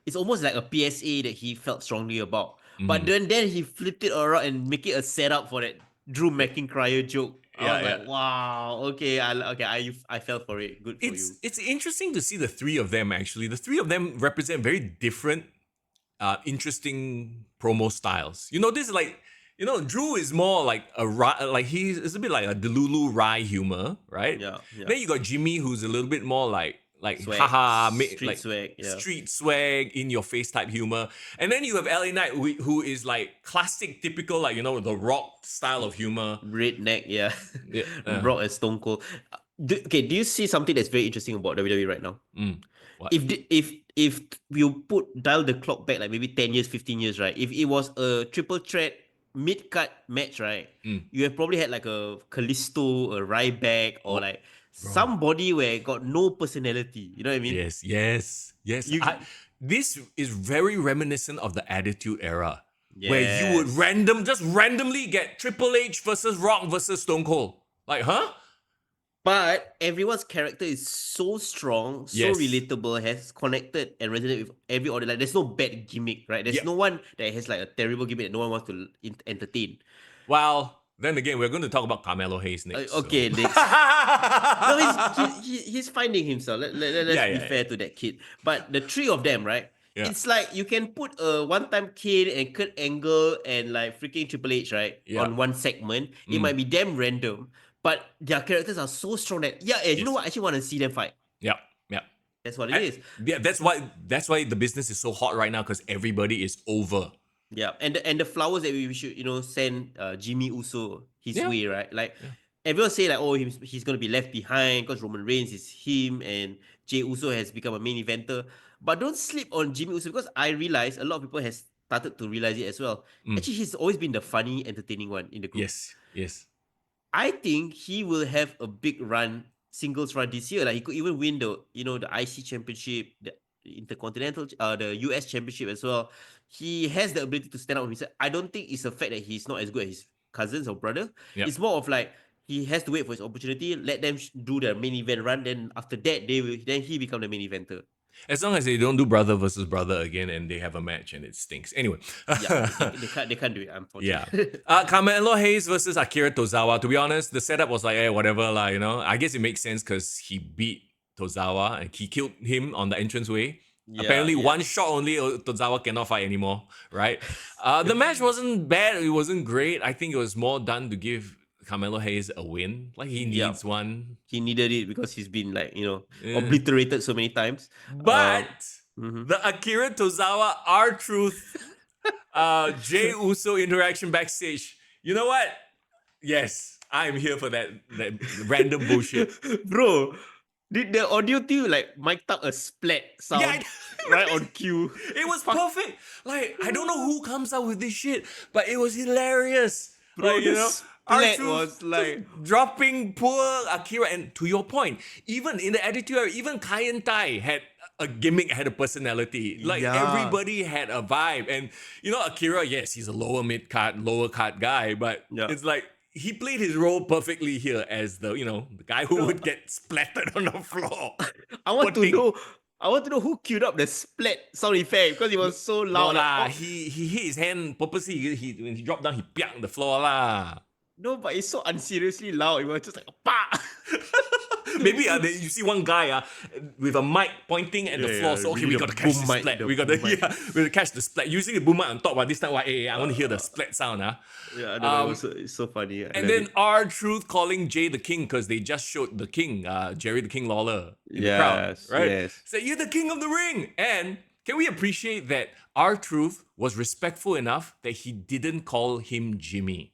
it's almost like a PSA that he felt strongly about. But mhm. then he flipped it around and make it a setup for that Drew Yeah, McIntyre joke. I yeah, was yeah. like, wow, okay, I fell for it. Good for you. It's interesting to see the three of them actually. The three of them represent very different interesting promo styles. This is like, Drew is more like like he's a bit like a Delulu Rye humor, right? Yeah, yeah. Then you got Jimmy, who's a little bit more like Swag, haha, street like swag, yeah. street swag, in your face type humor. And then you have LA Knight, who is like classic, typical, like the Rock style of humor. Redneck, yeah. Yeah. Brock and Stone Cold. Do you see something that's very interesting about WWE right now? What? If you dial the clock back like maybe 10 years, 15 years, right? If it was a triple threat mid-card match, right? Mm. You have probably had like a Kalisto, a Ryback, or Oh, like bro. somebody where got no personality. You know what I mean? Yes, yes, yes. You This is very reminiscent of the Attitude Era, where you would Yes. just randomly get Triple H versus Rock versus Stone Cold. Like, huh? But everyone's character is so strong, so Yes. relatable, has connected and resonated with every audience. Like, there's no bad gimmick, right? There's Yeah. no one that has like a terrible gimmick that no one wants to entertain. Well, then again, we're going to talk about Carmelo Hayes next. So. Okay, next. No, he's finding himself. Let's Yeah, be yeah, yeah, fair to that kid. But the three of them, right? yeah, It's like you can put a one-time kid and Kurt Angle and like freaking Triple H, right? yeah. On one segment. It Mm, might be damn random, but their characters are so strong that you know yes. what? I actually want to see them fight. Yeah, yeah. That's what it And, is. yeah, that's why the business is so hot right now, because everybody is over. Yeah, and the flowers that we should send Jimmy Uso his Yeah, way, right? Like yeah. everyone say like, oh, he's gonna be left behind because Roman Reigns is him and Jey Uso has become a main eventer. But don't sleep on Jimmy Uso, because I realize a lot of people has started to realize it as well. Mm, Actually, he's always been the funny, entertaining one in the group. yes, yes. I think he will have a big run, singles run this year. Like he could even win the IC championship, the Intercontinental, the US championship as well. He has the ability to stand out himself. I don't think it's a fact that he's not as good as his cousins or brother. Yeah. It's more of like he has to wait for his opportunity, let them do their main event run. Then after that, then he become the main eventer. As long as they don't do brother versus brother again and they have a match and it stinks. Anyway. Yeah, they can't do it, Yeah. unfortunately. Carmelo Hayes versus Akira Tozawa. To be honest, the setup was like, hey, whatever, I guess it makes sense because he beat Tozawa and he killed him on the entranceway. Yeah, Apparently, yeah. one shot only, Tozawa cannot fight anymore, right? The match wasn't bad. It wasn't great. I think it was more done to give Carmelo Hayes a win. Like, he Yeah. needs one. He needed it because he's been like Yeah. obliterated so many times. But Mhm. the Akira Tozawa R-Truth Jey Uso interaction backstage. You know what? Yes, I'm here for that random bullshit. Bro, did the audio team like mic'd up a splat sound Yeah, right on cue? it was perfect. Like, I don't know who comes up with this shit, but it was hilarious. Bro, Like, the splat R-Truth was just like, dropping poor Akira. And to your point, even in the Attitude Era, even Kai and Tai had a gimmick had a personality. Like Yeah. everybody had a vibe. And Akira, yes, he's a lower card guy, but Yeah. it's like he played his role perfectly here as the guy who No, would get splattered on the floor. I want Poor to thing. know. I want to know who queued up the splat sound effect because it was so No loud. Like, lah, oh, he hit his hand purposely. When he dropped down, he piang the floor lah. no, but it's so unseriously loud. It was just like, pa! Maybe you see one guy with a mic pointing at the floor. So okay, really we the got to catch boom the mic, splat. the We got to boom mic. we got to catch the splat. Using the boom mic on top. But this time, I want to hear the splat sound. Yeah, I don't know. It's so funny. I And love then it. R-Truth calling Jay the King because they just showed the King, Jerry the King Lawler, in the crowd, Yes, right? yes. So you're the King of the Ring. And can we appreciate that R-Truth was respectful enough that he didn't call him Jimmy?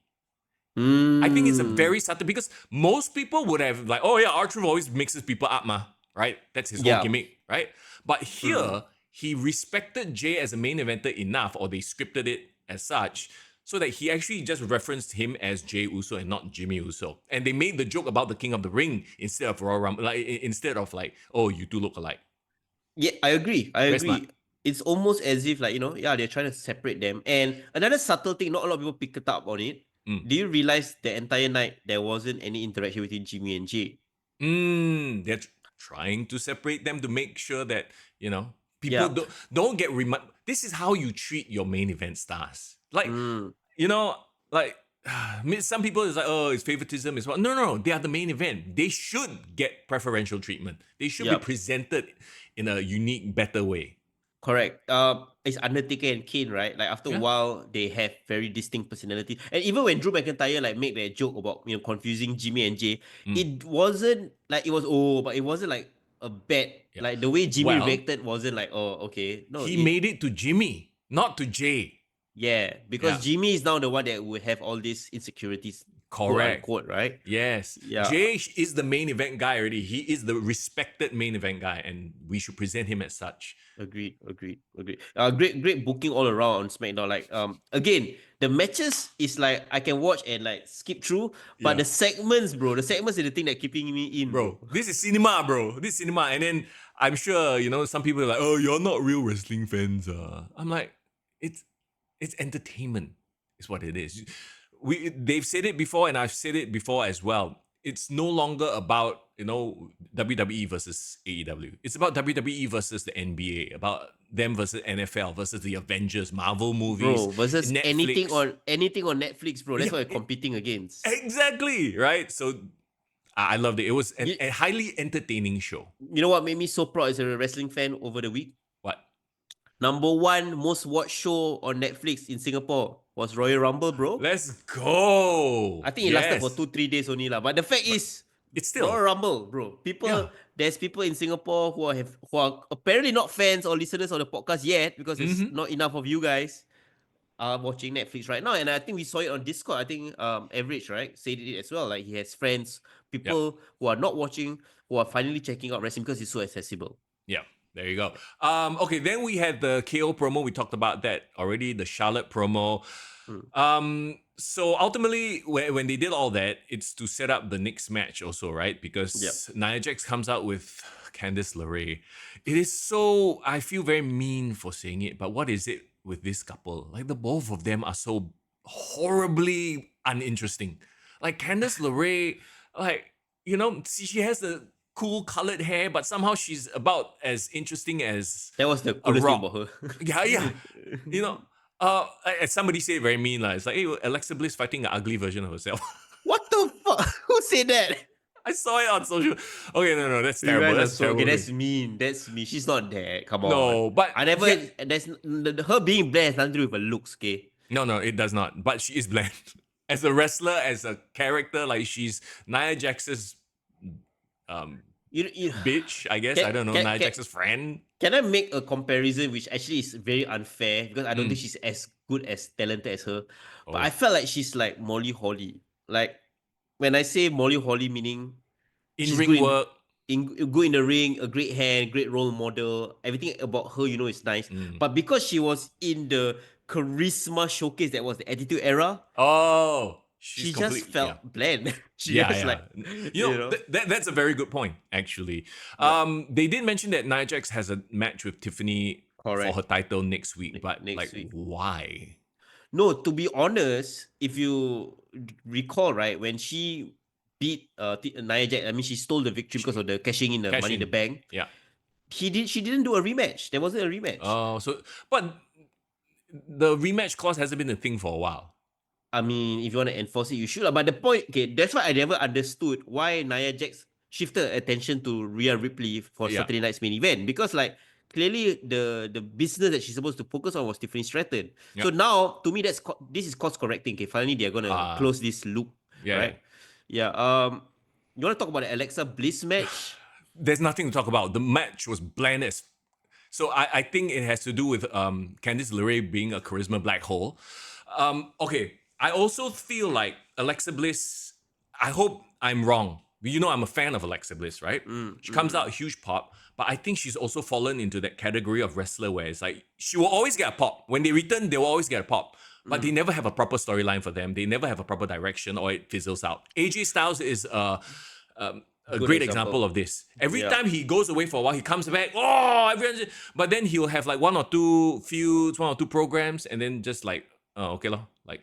I think it's a very subtle, because most people would have like, oh yeah, R-Truth always mixes people up, right? That's his whole Yeah. gimmick, right? But here, he respected Jay as a main eventer enough, or they scripted it as such, so that he actually just referenced him as Jey Uso and not Jimmy Uso. And they made the joke about the King of the Ring instead of Royal Rumble, instead of like, oh, you two look alike. Yeah, I agree. Very smart. It's almost as if like, they're trying to separate them. And another subtle thing, not a lot of people picked it up on it. Do you realize the entire night there wasn't any interaction between Jimmy and Jay? They're trying to separate them to make sure that, people don't get this is how you treat your main event stars. Like, like some people is like, oh, it's favoritism as well. No, they are the main event. They should get preferential treatment. They should be presented in a unique, better way. Correct. It's Undertaker and Kane, right? Like after a while, they have very distinct personality. And even when Drew McIntyre like made that joke about confusing Jimmy and Jay, it wasn't like but it wasn't like a bad like the way Jimmy reacted wasn't like, oh, okay. No, he made it to Jimmy, not to Jay. Yeah, because Jimmy is now the one that would have all these insecurities. Correct. Quote, unquote, right? Yes. Yeah. Jay is the main event guy already. He is the respected main event guy, and we should present him as such. Agreed. Great booking all around on SmackDown. Like, again, the matches is like I can watch and like skip through, but the segments, bro, the segments is the thing that keeping me in, bro. This is cinema, bro. This is cinema. And then I'm sure some people are like, oh, you're not real wrestling fans. I'm like, it's entertainment, is what it is. They've said it before, and I've said it before as well. It's no longer about WWE versus AEW. It's about WWE versus the NBA, about them versus NFL versus the Avengers, Marvel movies, bro, versus Netflix. anything on Netflix, bro. That's what we're competing against. Exactly, right? So I loved it. It was a highly entertaining show. You know what made me so proud as a wrestling fan over the week? What? Number 1 most watched show on Netflix in Singapore was Royal Rumble, bro. Let's go. I think it lasted for 2-3 days only lah. But the fact is, it's still Royal Rumble, bro. There's people in Singapore who are apparently not fans or listeners of the podcast yet, because there's not enough of you guys watching Netflix right now. And I think we saw it on Discord. I think Average, right, said it as well. Like he has friends, people who are not watching, who are finally checking out wrestling because it's so accessible. Yeah. There you go. Okay, then we had the KO promo. We talked about that already, the Charlotte promo. So ultimately, when they did all that, it's to set up the next match also, right? Because Nia Jax comes out with Candice LeRae. It is so, I feel very mean for saying it, but what is it with this couple? Like the both of them are so horribly uninteresting. Like Candice LeRae, like, she has the cool colored hair, but somehow she's about as interesting as that was the coolest thing about her. Yeah. As somebody said very mean, like, it's like, hey, Alexa Bliss fighting an ugly version of herself. What the fuck? Who said that? I saw it on social. Okay, no, that's terrible. That's terrible. Okay, that's mean. That's me. She's not that. Come on. No, but I never. There's her being bland has nothing to do with her looks. Okay. No, it does not. But she is bland as a wrestler, as a character. Like she's Nia Jax's bitch, I guess. I don't know, Nia Jax's friend. Can I make a comparison which actually is very unfair, because I don't think she's as good, as talented as her. But I felt like she's like Molly Holly. Like when I say Molly Holly, meaning in-ring work, good in the ring, a great hand, great role model. Everything about her, is nice. But because she was in the charisma showcase that was the Attitude Era. Oh, She's she just complete. Yeah. felt bland. She Yeah, just yeah. like, You you know, know. that's a very good point, actually. Yeah, They did mention that Nia Jax has a match with Tiffany for her correct. title next week, but like, Next week. why? No, to be honest, if you recall, right, when she beat Nia Jax, I mean, she stole the victory because of the cashing in the Cash Money in the in. Bank. Yeah. She didn't do a rematch. There wasn't a rematch. But the rematch clause hasn't been a thing for a while. I mean, if you want to enforce it, you should. But the point, okay, that's why I never understood why Nia Jax shifted attention to Rhea Ripley for Yeah. Saturday night's main event, because like clearly the business that she's supposed to focus on was Tiffany Stratton. Yeah. So now to me this is course correcting. Okay, finally they're gonna Uh, close this loop, yeah, yeah. right? Yeah. You want to talk about the Alexa Bliss match? There's nothing to talk about. The match was bland as. So I think it has to do with Candice LeRae being a charisma black hole. Okay, I also feel like Alexa Bliss. I hope I'm wrong. You know, I'm a fan of Alexa Bliss, right? She comes out a huge pop, but I think she's also fallen into that category of wrestler where it's like she will always get a pop. When they return, they will always get a pop. But they never have a proper storyline for them. They never have a proper direction, or it fizzles out. AJ Styles is a Good great example. example of this. Every Yeah. time he goes away for a while, he comes back. Oh, everyone's. But then he'll have like one or two feuds, one or two programs, and then just like, oh, okay, lor. Like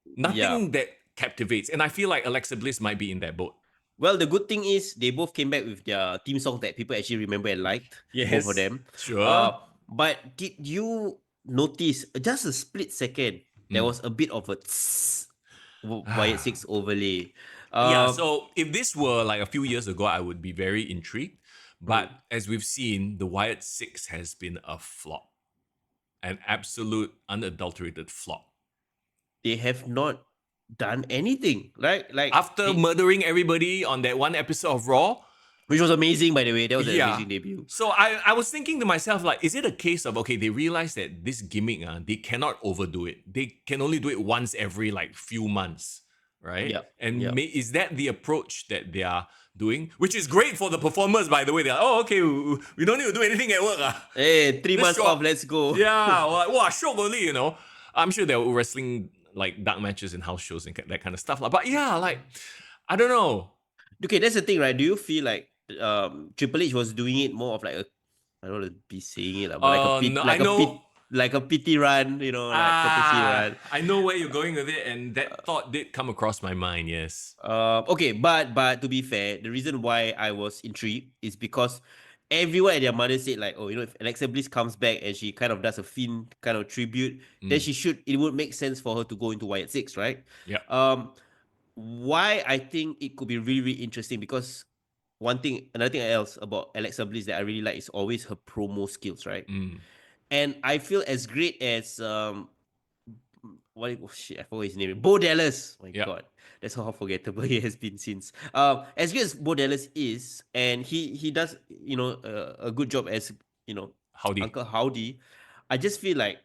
Yeah. nothing that captivates. And I feel like Alexa Bliss might be in that boat. Well, the good thing is they both came back with their theme song that people actually remember and liked. Both of them. Sure. But did you notice just a split second there was a bit of a Wyatt Six overlay? Yeah, Um, so if this were like a few years ago, I would be very intrigued. But as we've seen, the Wyatt Six has been a flop, an absolute unadulterated flop. they have not done anything, right? Like After murdering everybody on that one episode of Raw, which was amazing, by the way. That was an yeah. amazing debut. So I was thinking to myself, like, is it a case of, okay, they realize that this gimmick, they cannot overdo it. They can only do it once every like few months, right? Yep, And yep. is that the approach that they are doing? Which is great for the performers, by the way. They're like, oh, okay, we don't need to do anything at work. Hey, 3 Let's months show off, up. let's go. Yeah, wow, shock only, you know. I'm sure they're wrestling like dark matches in house shows and that kind of stuff. But yeah, like, I don't know. Okay, that's the thing, right? Do you feel like Triple H was doing it more of like a, I don't want to be saying it, but No, I know. like a pity run, like courtesy run. I know where you're going with it, and that thought did come across my mind. Yes. Okay, but to be fair, the reason why I was intrigued is because everyone and their mother said like, oh, if Alexa Bliss comes back and she kind of does a Finn kind of tribute, then it would make sense for her to go into Wyatt Six, right? Yeah. Why I think it could be really, really interesting, because another thing else about Alexa Bliss that I really like is always her promo skills, right? And I feel as great as shit, I forgot his name. Bo Dallas. My Yeah. God, that's how forgettable he has been since. As good as Bo Dallas is, and he does a good job as Howdy. Uncle Howdy. I just feel like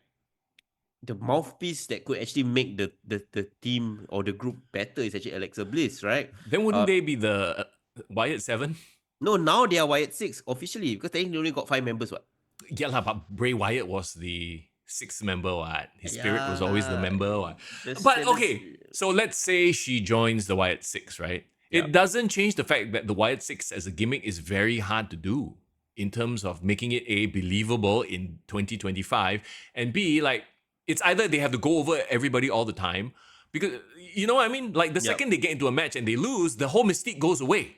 the mouthpiece that could actually make the team or the group better is actually Alexa Bliss, right? Then wouldn't they be the Wyatt 7? No, now they are Wyatt Six officially, because they only got 5 members. What? Yeah, lah, but Bray Wyatt was the sixth member. What? His spirit was always the Yeah, member. What? that's- But that's- okay, so let's say she joins the Wyatt 6, right? Yeah. It doesn't change the fact that the Wyatt 6 as a gimmick is very hard to do in terms of making it A, believable in 2025, and B, like, it's either they have to go over everybody all the time, because, you know what I mean? Like, the Yep. second they get into a match and they lose, the whole mystique goes away.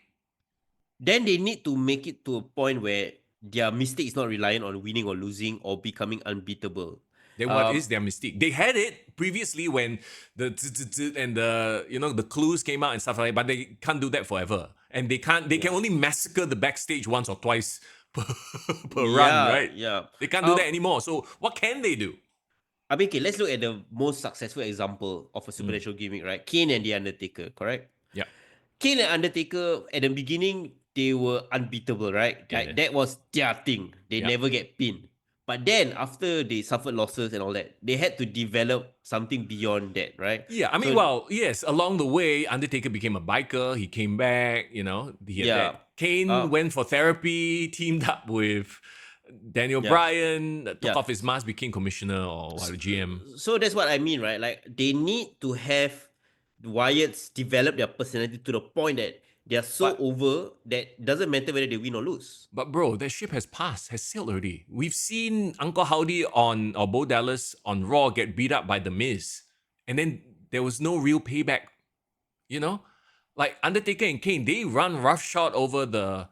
Then they need to make it to a point where their mistake is not reliant on winning or losing or becoming unbeatable. Then what is their mystique? They had it previously when the and the the clues came out and stuff like that, but they can't do that forever. And they can only massacre the backstage once or twice per run, right? Yeah. They can't do that anymore. So what can they do? I mean, okay, let's look at the most successful example of a supernatural gimmick, right? Kane and The Undertaker, correct? Yeah. Kane and Undertaker, at the beginning, they were unbeatable, right? Yeah. That was their thing. They Yeah. never get pinned. But then, after they suffered losses and all that, they had to develop something beyond that, right? Yeah, I mean, yes, along the way, Undertaker became a biker. He came back, he had that. Kane went for therapy, teamed up with Daniel Bryan, took off his mask, became commissioner or GM. So that's what I mean, right? Like, they need to have Wyatt's developed their personality to the point that they are so But over that doesn't matter whether they win or lose. But bro, that ship has passed, has sailed already. We've seen Uncle Howdy or Bo Dallas on Raw get beat up by The Miz. And then there was no real payback, you know? Like Undertaker and Kane, they run roughshod over the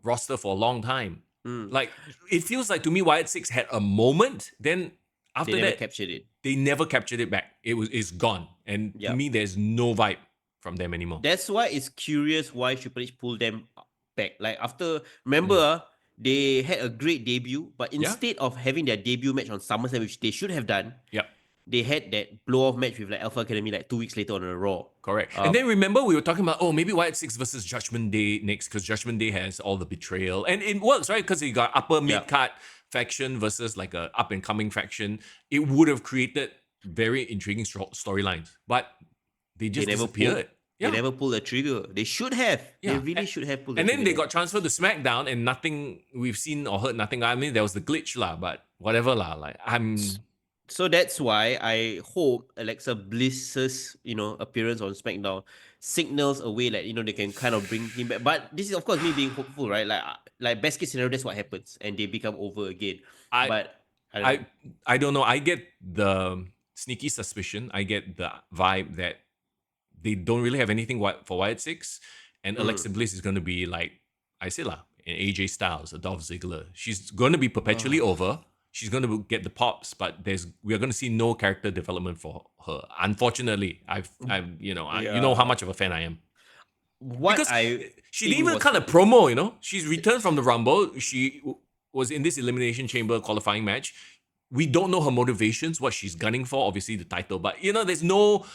roster for a long time. Like, it feels like to me Wyatt 6 had a moment, then after They never that, captured it. they never captured it back. It's gone. And to Yep. me, there's no vibe from them anymore. That's why it's curious why Triple H pulled them back. Like after, remember, they had a great debut, but instead of having their debut match on SummerSlam, which they should have done, Yep. they had that blow-off match with like Alpha Academy like 2 weeks later on a Raw. Correct. And then remember we were talking about, maybe Wyatt 6 versus Judgment Day next, because Judgment Day has all the betrayal. And it works, right? Because you got upper mid-card faction versus like a up-and-coming faction. It would have created very intriguing storylines. But they just disappeared. They never pulled the trigger. They should have. Yeah. They really should have pulled the And trigger. then they got transferred to SmackDown and nothing, we've seen or heard nothing. I mean, there was the glitch lah, but whatever lah. Like, So that's why I hope Alexa Bliss's, appearance on SmackDown signals a way that, they can kind of bring him back. But this is, of course, me being hopeful, right? Like best case scenario, that's what happens. And they become over again. But I don't know. I get the sneaky suspicion. I get the vibe that they don't really have anything for Wyatt 6. And Alexa Bliss is going to be like, I say lah, an AJ Styles, a Dolph Ziggler. She's going to be perpetually over. She's going to get the pops, but we are going to see no character development for her. Unfortunately, you know how much of a fan I am. She didn't even cut a promo, She's returned from the Rumble. She was in this Elimination Chamber qualifying match. We don't know her motivations, what she's gunning for, obviously the title, but there's no,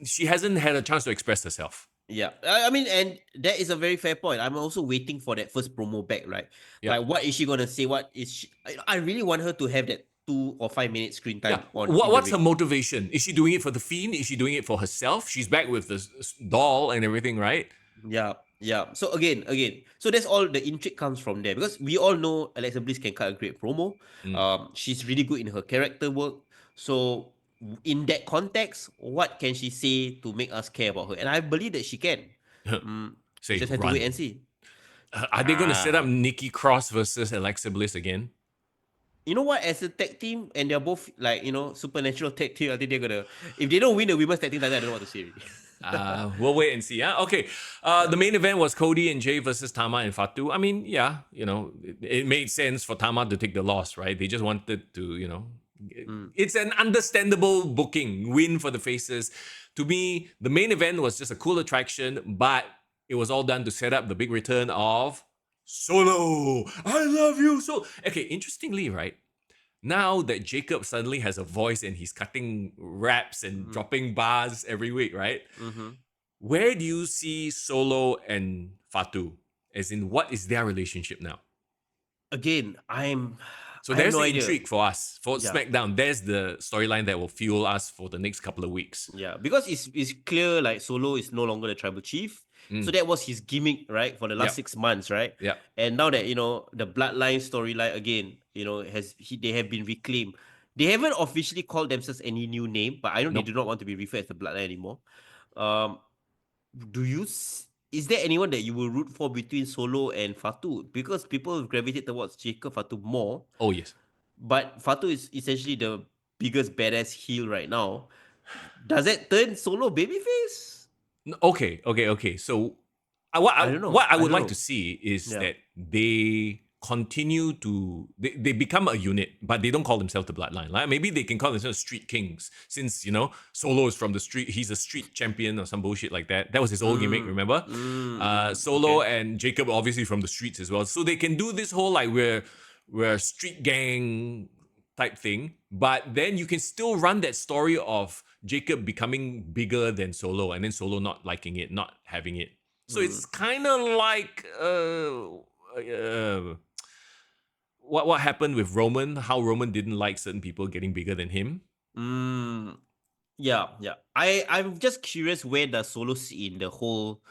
she hasn't had a chance to express herself. Yeah, I mean, and that is a very fair point. I'm also waiting for that first promo back, right? Yeah. Like, what is she gonna say? What is she? I really want her to have that 2 or 5 minute screen time. What's her motivation? Is she doing it for the Fiend? Is she doing it for herself? She's back with the doll and everything, right? Yeah. So again, so that's all the intrigue comes from there, because we all know Alexa Bliss can cut a great promo. She's really good in her character work. So in that context, what can she say to make us care about her? And I believe that she can. Say, just have to wait and see. Are they going to set up Nikki Cross versus Alexa Bliss again? You know what? As a tag team, and they're both supernatural tag team, I think they're gonna. If they don't win the women's tag team title, I don't know what to say. We'll wait and see. Okay. The main event was Cody and Jey versus Tama and Fatu. I mean, yeah, it made sense for Tama to take the loss, right? They just wanted to, it's an understandable booking win for the faces. To me, the main event was just a cool attraction, but it was all done to set up the big return of Solo. I love you so. Okay, interestingly, right? Now that Jacob suddenly has a voice and he's cutting raps and dropping bars every week, right? Where do you see Solo and Fatu? As in, what is their relationship now? Again, So there's the intrigue for us. For SmackDown, there's the storyline that will fuel us for the next couple of weeks. Yeah, because it's clear like Solo is no longer the tribal chief. So that was his gimmick, right, for the last 6 months, right? Yeah. And now that, the bloodline storyline again, they have been reclaimed. They haven't officially called themselves any new name, but I know they do not want to be referred as the bloodline anymore. Is there anyone that you will root for between Solo and Fatu? Because people gravitate towards Jacob Fatu more. Oh, yes. But Fatu is essentially the biggest badass heel right now. Does that turn Solo babyface? Okay. So, what I would like to see is that they continue to they become a unit, but they don't call themselves the Bloodline. Like maybe they can call themselves Street Kings, since Solo is from the street. He's a street champion or some bullshit like that. That was his old gimmick, remember? Solo and Jacob obviously from the streets as well, so they can do this whole like we're street gang type thing, but then you can still run that story of Jacob becoming bigger than Solo, and then Solo not liking it, not having it. So it's kind of like what happened with Roman, how Roman didn't like certain people getting bigger than him. Yeah. I'm just curious, where does Solo sit in the whole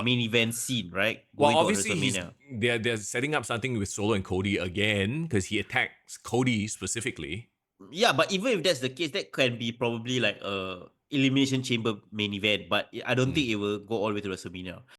main event scene, right? Well, obviously they're setting up something with Solo and Cody again, because he attacks Cody specifically. Yeah, but even if that's the case, that can be probably like a Elimination Chamber main event, but I don't think it will go all the way to WrestleMania.